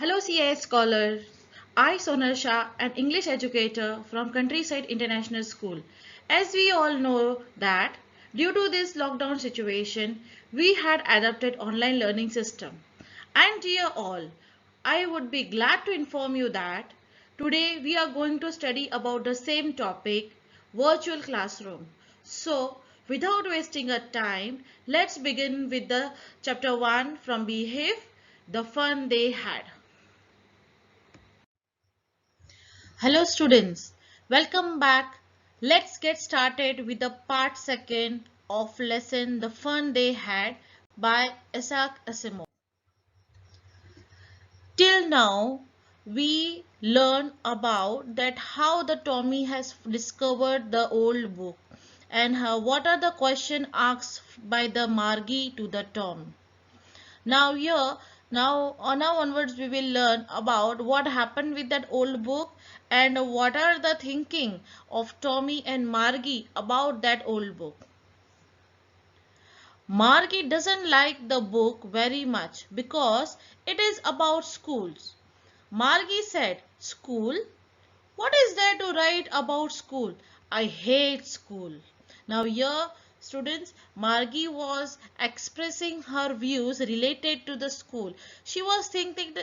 Hello CIS scholars. I Sonal Shah, an English educator from Countryside International School. As we all know that due to this lockdown situation, we had adopted online learning system. And dear all, I would be glad to inform you that today we are going to study about the same topic, virtual classroom. So, without wasting our time, let's begin with the chapter 1 from Behave, the fun they had. Hello students, welcome back. Let's get started with the part second of lesson The Fun They Had by Isaac Asimov. Till now, we learn about that how the Tommy has discovered the old book and what are the question asked by the Margie to the Tom. Now here, now onwards we will learn about what happened with that old book and what are the thinking of Tommy and Margie about that old book. Margie doesn't like the book very much because it is about schools. Margie said, "School? What is there to write about school? I hate school." Now here students, Margie was expressing her views related to the school. She was thinking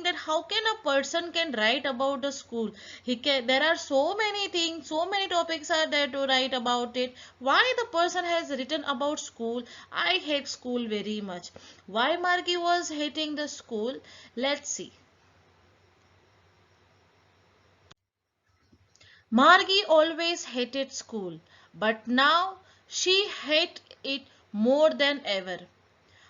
that how can a person can write about the school? There are so many things, so many topics are there to write about it. Why the person has written about school? I hate school very much. Why Margie was hating the school? Let's see. Margie always hated school, but now she hates it more than ever.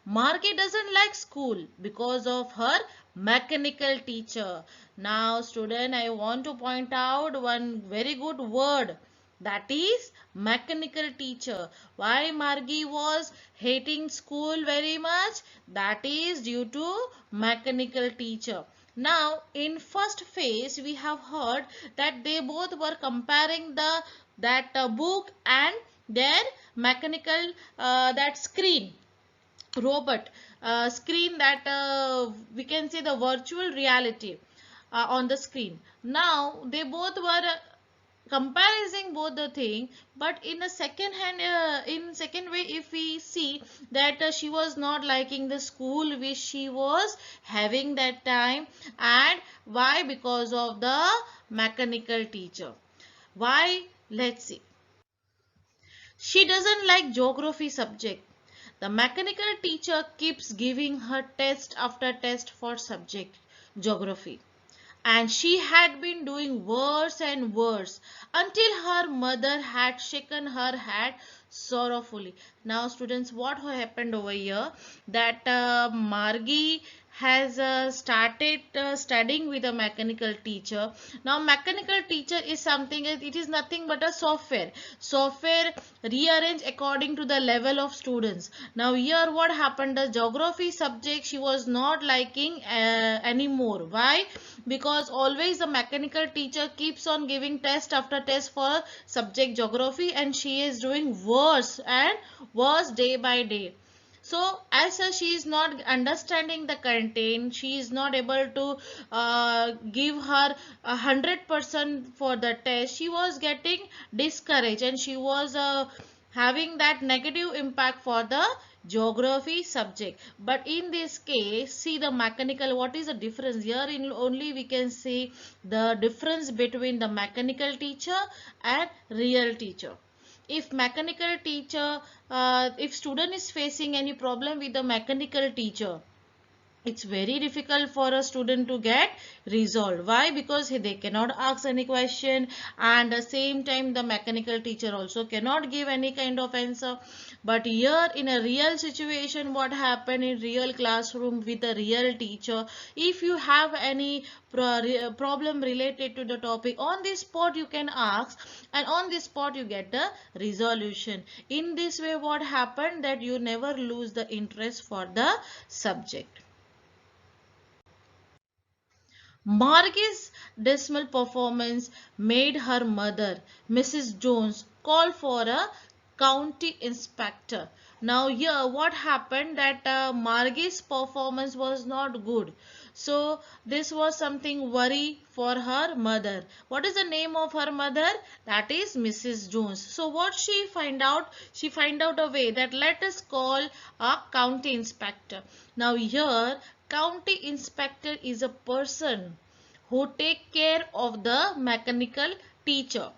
Margie doesn't like school because of her mechanical teacher. Now, student, I want to point out one very good word, that is mechanical teacher. Why Margie was hating school very much? That is due to mechanical teacher. Now, in first phase, we have heard that they both were comparing that book and their mechanical that screen robot screen, that we can say the virtual reality on the screen. Now they both were comparing both the thing, but in the second hand, in second way, if we see that she was not liking the school which she was having that time. And why? Because of the mechanical teacher. Why? Let's see. She doesn't like geography subject. The mechanical teacher keeps giving her test after test for subject geography. And she had been doing worse and worse until her mother had shaken her head sorrowfully. Now students, what happened over here, that Margie has started studying with a mechanical teacher. Now mechanical teacher is something, it is nothing but a software rearranged according to the level of students. Now here what happened, the geography subject she was not liking anymore. Why? Because always the mechanical teacher keeps on giving test after test for subject geography, and she is doing worse and worse day by day. So as she is not understanding the content, she is not able to give her 100% for the test. She was getting discouraged and she was having that negative impact for the geography subject. But in this case, see the mechanical, what is the difference here? In only we can see the difference between the mechanical teacher and real teacher. If mechanical teacher, if student is facing any problem with the mechanical teacher, it's very difficult for a student to get resolved. Why? Because they cannot ask any question, and at the same time the mechanical teacher also cannot give any kind of answer. But here in a real situation, what happened in real classroom with a real teacher, if you have any problem related to the topic, on this spot you can ask, and on this spot you get the resolution. In this way what happened, that you never lose the interest for the subject. Margie's dismal performance made her mother, Mrs. Jones, call for a county inspector. Now here what happened that Margie's performance was not good. So this was something worry for her mother. What is the name of her mother? That is Mrs. Jones. So what she find out? She find out a way that let us call a county inspector. Now here county inspector is a person who take care of the mechanical teacher.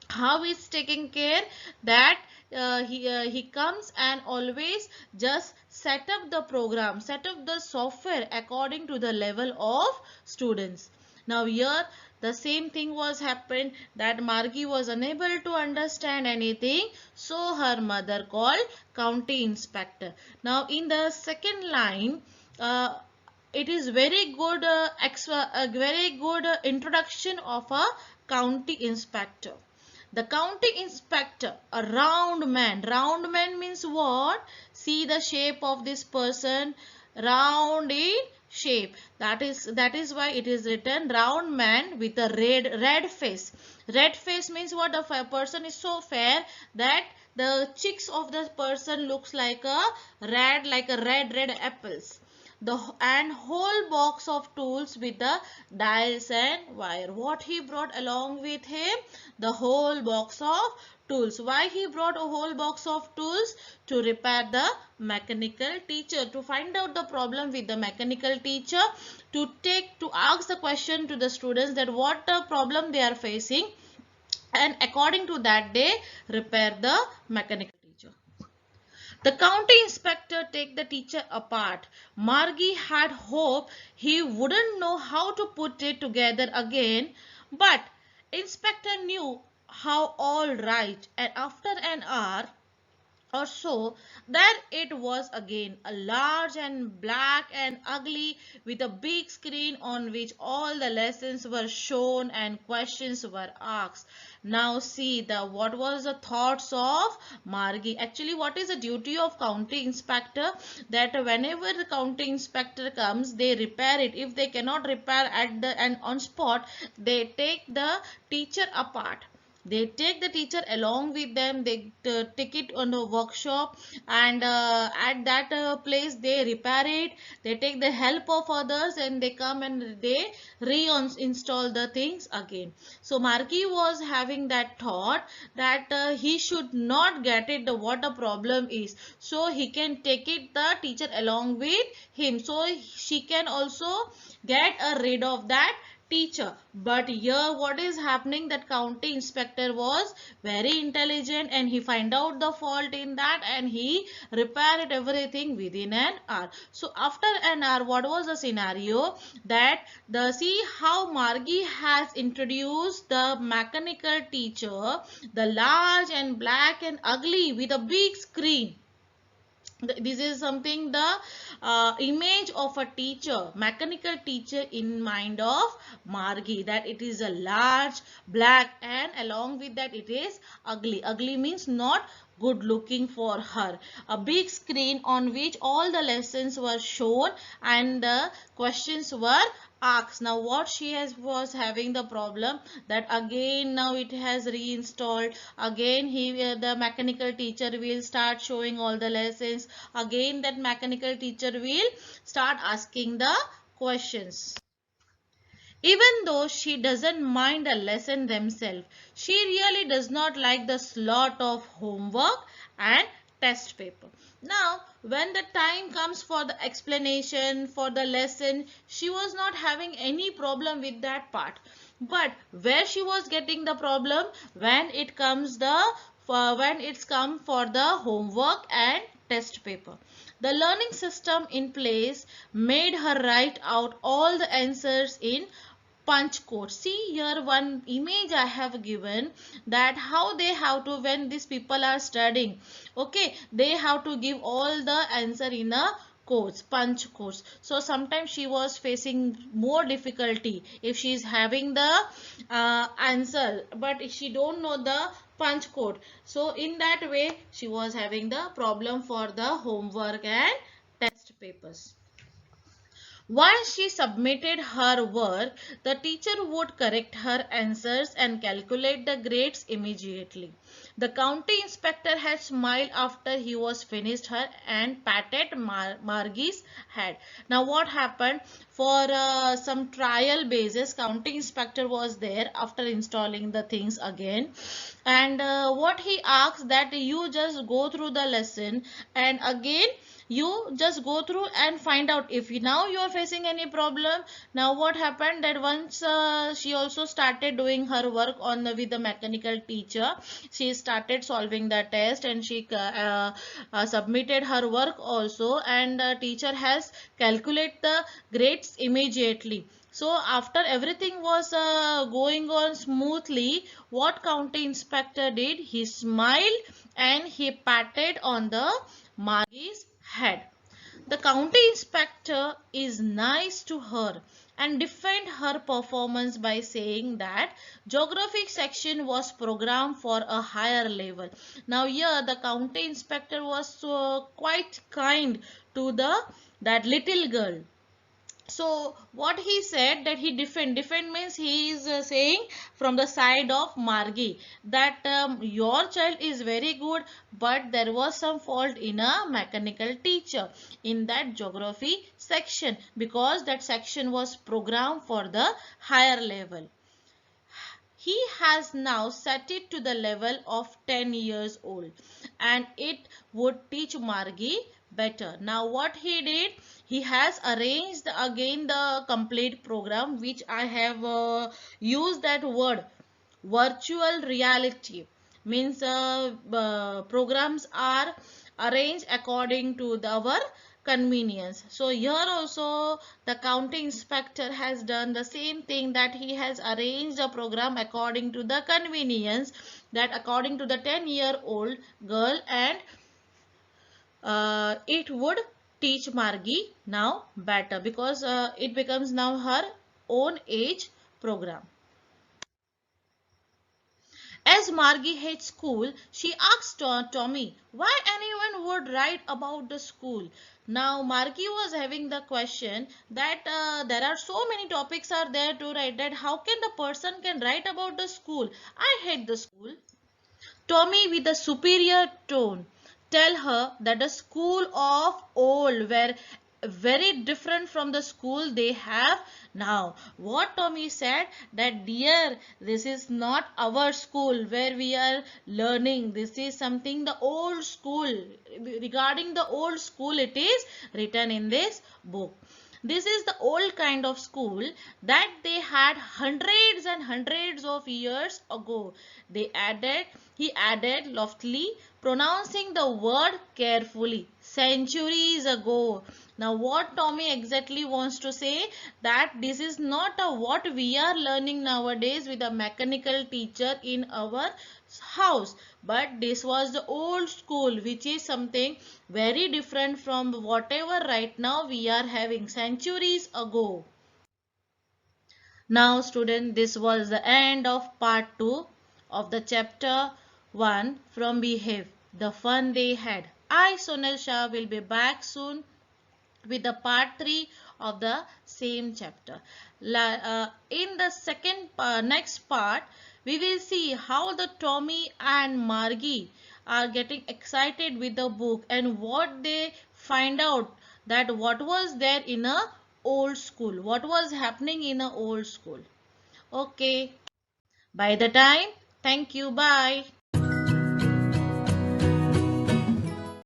How is taking care that he comes and always just set up the program, set up the software according to the level of students. Now here the same thing was happened that Margie was unable to understand anything, so her mother called county inspector. Now in the second line, it is very good a very good introduction of a county inspector. The county inspector, a round man. Round man means what? See the shape of this person, round in shape. That is why it is written round man with a red face. Red face means what? A person is so fair that the cheeks of the person looks like a red apples. And whole box of tools with the dials and wire. What he brought along with him? The whole box of tools. Why he brought a whole box of tools? To repair the mechanical teacher, to find out the problem with the mechanical teacher, to ask the question to the students that what the problem they are facing, and according to that they repair the mechanical teacher. The county inspector take the teacher apart. Margie had hope he wouldn't know how to put it together again, but inspector knew how all right, and after an hour or so, there it was again, a large and black and ugly with a big screen on which all the lessons were shown and questions were asked. Now see what was the thoughts of Margie. Actually, what is the duty of county inspector? That whenever the county inspector comes, they repair it. If they cannot repair at the and on spot, they take the teacher apart. They take the teacher along with them. They take it on the workshop, and at that place they repair it. They take the help of others, and they come and they reinstall the things again. So Margie was having that thought that he should not get it what the problem is, so he can take it the teacher along with him, so she can also get rid of that teacher. But here what is happening, that county inspector was very intelligent and he find out the fault in that and he repaired everything within an hour. So after an hour, what was the scenario, that the see how Margie has introduced the mechanical teacher, the large and black and ugly with a big screen. This is something the image of a teacher, mechanical teacher in mind of Margie, that it is a large black and along with that it is ugly. Ugly means not good looking for her. A big screen on which all the lessons were shown and the questions were asked. Now what she was having the problem, that again now it has reinstalled. Again the mechanical teacher will start showing all the lessons. Again that mechanical teacher will start asking the questions. Even though she doesn't mind a lesson themselves, she really does not like the slot of homework and test paper. Now, when the time comes for the explanation for the lesson, she was not having any problem with that part. But where she was getting the problem, when it comes when it's come for the homework and test paper. The learning system in place made her write out all the answers in punch code. See here one image I have given, that how they have to, when these people are studying, okay, they have to give all the answer in a codes, punch codes. So sometimes she was facing more difficulty if she is having the answer, but if she don't know the punch code. So in that way she was having the problem for the homework and test papers. Once she submitted her work, the teacher would correct her answers and calculate the grades immediately. The county inspector had smiled after he was finished her and patted Margie's head. Now what happened? For some trial basis, county inspector was there after installing the things again, and what he asked that you just go through the lesson and again you just go through and find out if now you are facing any problem. Now what happened that once she also started doing her work on with the mechanical teacher, she started solving the test and she submitted her work also, and teacher has calculate the grades immediately. So after everything was going on smoothly, what county inspector did? He smiled and he patted on the Margie's head. The county inspector is nice to her and defend her performance by saying that geography section was programmed for a higher level. Now here the county inspector was quite kind to the that little girl. So what he said that he defend means he is saying from the side of Margie that your child is very good, but there was some fault in a mechanical teacher in that geography section because that section was programmed for the higher level. He has now set it to the level of 10 years old and it would teach Margie better. Now what he did, he has arranged again the complete program, which I have used that word virtual reality, means programs are arranged according to our convenience. So here also the county inspector has done the same thing, that he has arranged a program according to the convenience, that according to the 10-year-old girl, and it would teach Margie now better because it becomes now her own age program. As Margie hates school, she asked Tommy why anyone would write about the school. Now Margie was having the question that there are so many topics are there to write, that how can the person can write about the school? I hate the school. Tommy with a superior tone tell her that the school of old were very different from the school they have now. What Tommy said that dear, this is not our school where we are learning. This is something the old school. Regarding the old school, it is written in this book. This is the old kind of school that they had hundreds and hundreds of years ago. He added loftily, pronouncing the word carefully. Centuries ago. Now what Tommy exactly wants to say, that this is not a what we are learning nowadays with a mechanical teacher in our house, but this was the old school, which is something very different from whatever right now we are having centuries ago. Now student, this was the end of part 2 of the chapter 1 from Behave, the fun they had. I, Sonal Shah, will be back soon with the part 3 of the same chapter. In the next part, we will see how the Tommy and Margie are getting excited with the book and what they find out, that what was there in a old school, what was happening in a old school. Okay, by the time, thank you, bye.